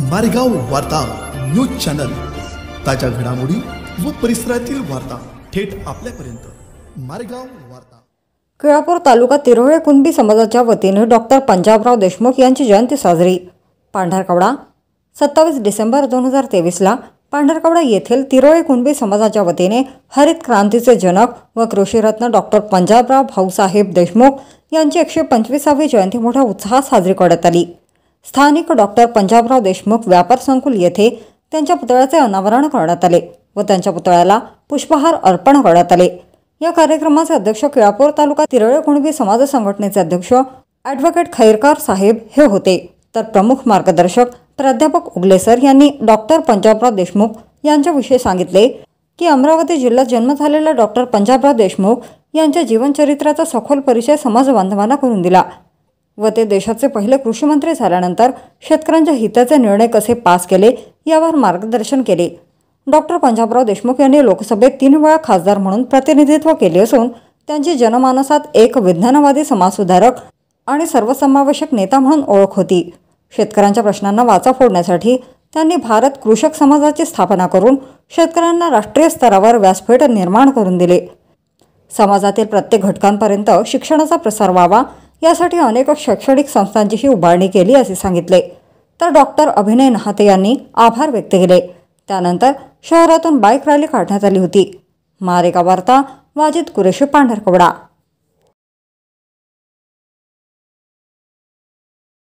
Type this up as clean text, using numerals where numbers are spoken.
मारेगाव वार्ता news channel, ताज्या घडामोडी व परिसरातील वार्ता थेट आपल्यापर्यंत। मारेगाव वार्ता। केळापूर तालुका तिरोळे कुणबी समाजाच्या वतीने डॉक्टर पंजाबराव देशमुख यांची जयंती साजरी। पांढरकवडा 27 डिसेंबर 2023 ला पांढरकवडा येथील तिरोळे कुणबी समाजाच्या वतीने हरित क्रांतीचे जनक व कृषीरत्न डॉक्टर पंजाबराव भाऊसाहेब देशमुख यांची 125वी जयंती मोठ्या उत्साहात साजरी करण्यात आली। स्थानिक डॉक्टर पंजाबराव देशमुख व्यापार संकुल येथे त्यांच्या पुतळ्याचे अनावरण करण्यात आले व त्यांच्या पुतळ्याला पुष्पहार अर्पण करण्यात आले। या कार्यक्रमाचे अध्यक्ष केळापूर तालुका तिरोळे कुणबी समाज संघटनेचे अध्यक्ष ॲडव्होकेट खैरकार साहेब हे होते, तर प्रमुख मार्गदर्शक प्राध्यापक उगले सर यांनी डॉक्टर पंजाबराव देशमुख यांच्याविषयी सांगितले की अमरावती जिल्ह्यात जन्म झालेल्या डॉक्टर पंजाबराव देशमुख यांच्या जीवनचरित्राचा सखोल परिचय समाज बांधवांना करून दिला व ते देशाचे पहिले कृषी मंत्री झाल्यानंतर शेतकऱ्यांच्या हिताचे निर्णय कसे पास केले यावर मार्गदर्शन केले। डॉक्टर पंजाबराव देशमुख यांनी लोकसभेत 3 वेळा खासदार म्हणून प्रतिनिधित्व केले असून त्यांची जनमानसात एक विज्ञानवादी समाजसुधारक आणि सर्वसमावेशक नेता म्हणून ओळख होती। शेतकऱ्यांच्या प्रश्नांना वाचा फोडण्यासाठी त्यांनी भारत कृषक समाजाची स्थापना करून शेतकऱ्यांना राष्ट्रीय स्तरावर व्यासपीठ निर्माण करून दिले। समाजातील प्रत्येक घटकांपर्यंत शिक्षणाचा प्रसार व्हावा यासाठी अनेक शैक्षणिक संस्थांचीही उभारणी केली असे सांगितले। तर डॉक्टर अभिनय नहाते यांनी आभार व्यक्त केले। त्यानंतर शहरातून बाईक रॅली काढण्यात आली होती। मारेगाव वार्ता वाजिद कुरेशी, पांढरकवडा।